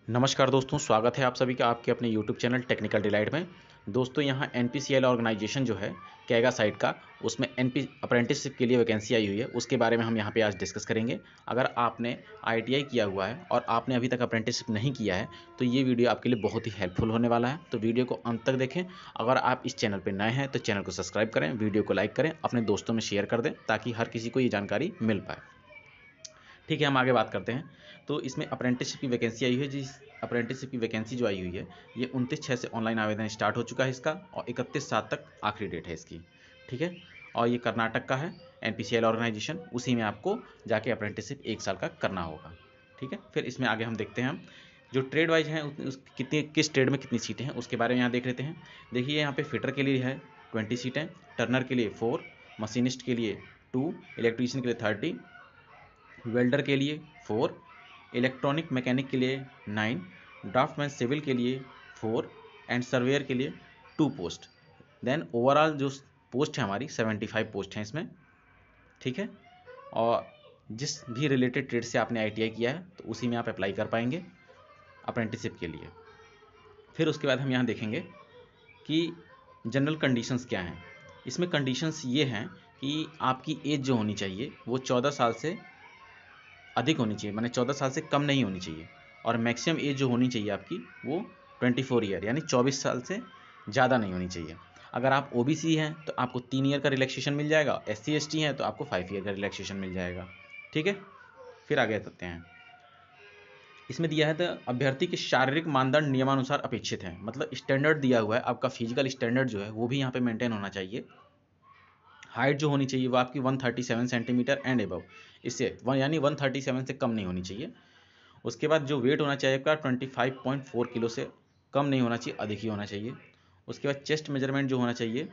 नमस्कार दोस्तों, स्वागत है आप सभी का आपके अपने YouTube चैनल टेक्निकल डिलाइट में। दोस्तों यहाँ NPCL ऑर्गेनाइजेशन जो है कैगा साइट का, उसमें अप्रेंटिसशिप के लिए वैकेंसी आई हुई है, उसके बारे में हम यहाँ पे आज डिस्कस करेंगे। अगर आपने ITI किया हुआ है और आपने अभी तक अप्रेंटिसशिप नहीं किया है तो ये वीडियो आपके लिए बहुत ही हेल्पफुल होने वाला है, तो वीडियो को अंत तक देखें। अगर आप इस चैनल पर नए हैं तो चैनल को सब्सक्राइब करें, वीडियो को लाइक करें, अपने दोस्तों में शेयर कर दें ताकि हर किसी को ये जानकारी मिल पाए। ठीक है, हम आगे बात करते हैं। तो इसमें अप्रेंटिसशिप की वैकेंसी आई हुई है। जिस अप्रेंटिसशिप की वैकेंसी जो आई हुई है, ये 29/6 से ऑनलाइन आवेदन स्टार्ट हो चुका है इसका, और 31/7 तक आखिरी डेट है इसकी। ठीक है, और ये कर्नाटक का है NPCL ऑर्गेनाइजेशन, उसी में आपको जाके अप्रेंटिसशिप 1 साल का करना होगा। ठीक है, फिर इसमें आगे हम देखते हैं, हम जो ट्रेड वाइज हैं कितनी किस ट्रेड में कितनी सीटें हैं उसके बारे में यहाँ देख लेते हैं। देखिए यहाँ पे फिटर के लिए है 20 सीटें, टर्नर के लिए 4, मशीनिस्ट के लिए 2, इलेक्ट्रीशियन के लिए 30, वेल्डर के लिए 4, इलेक्ट्रॉनिक मैकेनिक के लिए 9, ड्राफ्टमैन सिविल के लिए 4 एंड सर्वेयर के लिए 2 पोस्ट। देन ओवरऑल जो पोस्ट है हमारी 75 पोस्ट हैं इसमें। ठीक है, और जिस भी रिलेटेड ट्रेड से आपने ITI किया है तो उसी में आप अप्लाई कर पाएंगे अप्रेंटिसशिप के लिए। फिर उसके बाद हम यहाँ देखेंगे कि जनरल कंडीशंस क्या हैं। इसमें कंडीशंस ये हैं कि आपकी एज जो होनी चाहिए वो 14 साल से अधिक होनी चाहिए, माने 14 साल से कम नहीं होनी चाहिए, और मैक्सिमम एज जो होनी चाहिए आपकी वो 24 ईयर यानी 24 साल से ज़्यादा नहीं होनी चाहिए। अगर आप OBC हैं तो आपको 3 ईयर का रिलैक्सेशन मिल जाएगा, SC ST हैं तो आपको 5 ईयर का रिलैक्सेशन मिल जाएगा। ठीक है, फिर आगे चलते हैं। इसमें दिया है तो अभ्यर्थी के शारीरिक मानदंड नियमानुसार अपेक्षित हैं, मतलब स्टैंडर्ड दिया हुआ है, आपका फिजिकल स्टैंडर्ड जो है वो भी यहाँ पे मेंटेन होना चाहिए। हाइट जो होनी चाहिए वो आपकी 137 सेंटीमीटर एंड एबव, इससे यानी 137 से कम नहीं होनी चाहिए। उसके बाद जो वेट होना चाहिए आपका 25.4 किलो से कम नहीं होना चाहिए, अधिक ही होना चाहिए। उसके बाद चेस्ट मेजरमेंट जो होना चाहिए,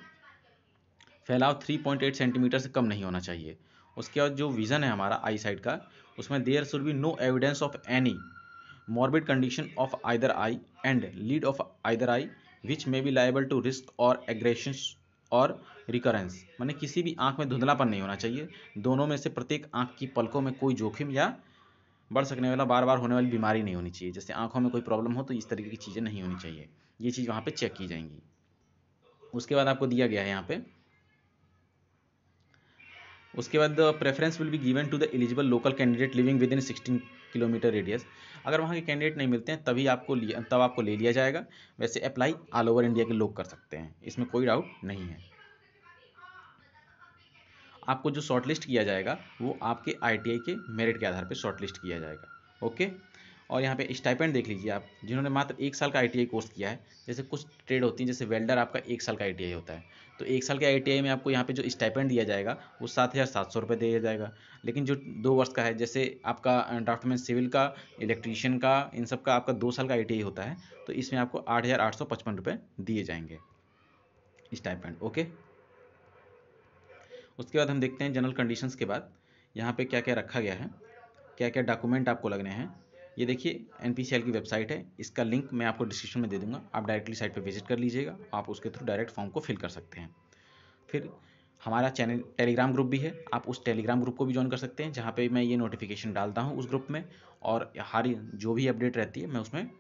फैलाव 3.8 सेंटीमीटर से कम नहीं होना चाहिए। उसके बाद जो विज़न है हमारा आई साइड का, उसमें there should be no evidence of any morbid condition of either eye and lid of either eye which may be liable to risk or aggression और रिकरेंस, माने किसी भी आंख में धुंधलापन नहीं होना चाहिए, दोनों में से प्रत्येक आंख की पलकों में कोई जोखिम या बढ़ सकने वाला बार बार होने वाली बीमारी नहीं होनी चाहिए। जैसे आंखों में कोई प्रॉब्लम हो तो इस तरीके की चीज़ें नहीं होनी चाहिए, ये चीज़ वहाँ पे चेक की जाएंगी। उसके बाद आपको दिया गया है यहाँ पे, उसके बाद preference will be given to the eligible local candidate living within 16 kilometre radius. अगर वहाँ के कैंडिडेट नहीं मिलते हैं तब आपको ले लिया जाएगा। वैसे अप्लाई ऑल ओवर इंडिया के लोग कर सकते हैं, इसमें कोई डाउट नहीं है। आपको जो शॉर्टलिस्ट किया जाएगा वो आपके ITI के मेरिट के आधार पर शॉर्टलिस्ट किया जाएगा। ओके, और यहाँ पे स्टाइपेंड देख लीजिए आप, जिन्होंने मात्र 1 साल का ITI कोर्स किया है। जैसे कुछ ट्रेड होती है, जैसे वेल्डर आपका 1 साल का ITI होता है, तो 1 साल के ITI में आपको यहाँ पे जो स्टाइपेंड दिया जाएगा वो 7,700 रुपये दिया जाएगा। लेकिन जो 2 वर्ष का है, जैसे आपका ड्राफ्टमैन सिविल का, इलेक्ट्रीशियन का, इन सब का आपका 2 साल का ITI होता है, तो इसमें आपको 8,855 रुपये दिए जाएंगे स्टाइपेंड। ओके, उसके बाद हम देखते हैं जनरल कंडीशंस के बाद यहाँ पे क्या क्या रखा गया है, क्या क्या डॉक्यूमेंट आपको लगने हैं। ये देखिए NPCL की वेबसाइट है, इसका लिंक मैं आपको डिस्क्रिप्शन में दे दूंगा, आप डायरेक्टली साइट पे विजिट कर लीजिएगा, आप उसके थ्रू डायरेक्ट फॉर्म को फिल कर सकते हैं। फिर हमारा चैनल टेलीग्राम ग्रुप भी है, आप उस टेलीग्राम ग्रुप को भी ज्वाइन कर सकते हैं, जहाँ पे मैं ये नोटिफिकेशन डालता हूँ उस ग्रुप में, और हर जो भी अपडेट रहती है मैं उसमें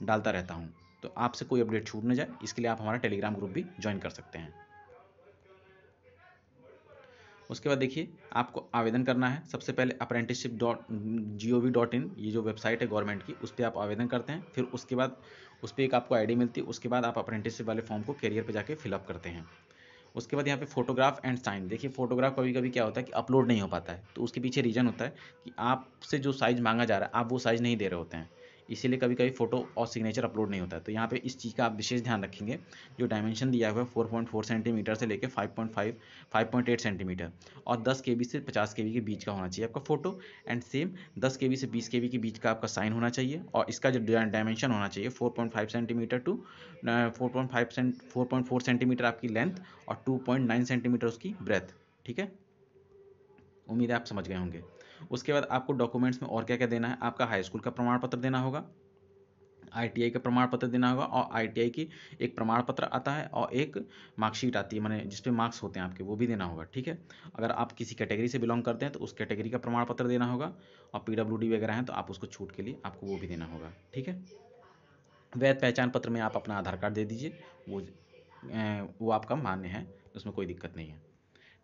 डालता रहता हूँ, तो आपसे कोई अपडेट छूट न जाए, इसके लिए आप हमारा टेलीग्राम ग्रुप भी ज्वाइन कर सकते हैं। उसके बाद देखिए आपको आवेदन करना है। सबसे पहले apprenticeship.gov.in, ये जो वेबसाइट है गवर्नमेंट की, उस पर आप आवेदन करते हैं। फिर उसके बाद उस पर एक आपको ID मिलती है, उसके बाद आप अप्रेंटिसशिप वाले फॉर्म को कैरियर पे जाके फिलअप करते हैं। उसके बाद यहाँ पे फोटोग्राफ एंड साइन, देखिए फोटोग्राफ कभी कभी क्या होता है कि अपलोड नहीं हो पाता है, तो उसके पीछे रीज़न होता है कि आपसे जो साइज़ मांगा जा रहा है आप वो साइज़ नहीं दे रहे होते हैं, इसीलिए कभी कभी फ़ोटो और सिग्नेचर अपलोड नहीं होता है। तो यहाँ पे इस चीज़ का आप विशेष ध्यान रखेंगे। जो डायमेंशन दिया हुआ है 4.4 सेंटीमीटर से लेकर 5.8 सेंटीमीटर, और 10 KB से 50 KB के बीच का होना चाहिए आपका फ़ोटो, एंड सेम 10 KB से 20 KB के बीच का आपका साइन होना चाहिए, और इसका जो डायमेंशन होना चाहिए 4.5 सेंटीमीटर टू 4.4 सेंटीमीटर आपकी लेंथ, और 2.9 सेंटीमीटर उसकी ब्रेथ। ठीक है, उम्मीद है आप समझ गए होंगे। उसके बाद आपको डॉक्यूमेंट्स में और क्या क्या देना है, आपका हाई स्कूल का प्रमाण पत्र देना होगा, ITI का प्रमाण पत्र देना होगा, और ITI की एक प्रमाण पत्र आता है और एक मार्कशीट आती है, माने जिस पे मार्क्स होते हैं आपके, वो भी देना होगा। ठीक है, अगर आप किसी कैटेगरी से बिलोंग करते हैं तो उस कैटेगरी का प्रमाण पत्र देना होगा, और PWD वगैरह हैं तो आप उसको छूट के लिए आपको वो भी देना होगा। ठीक है, वैध पहचान पत्र में आप अपना आधार कार्ड दे दीजिए, वो आपका मान्य है, उसमें कोई दिक्कत नहीं है।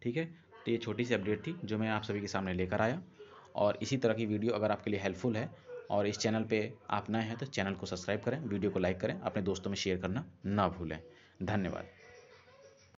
ठीक है, तो ये छोटी सी अपडेट थी जो मैं आप सभी के सामने लेकर आया, और इसी तरह की वीडियो अगर आपके लिए हेल्पफुल है और इस चैनल पे आप नए हैं तो चैनल को सब्सक्राइब करें, वीडियो को लाइक करें, अपने दोस्तों में शेयर करना ना भूलें। धन्यवाद।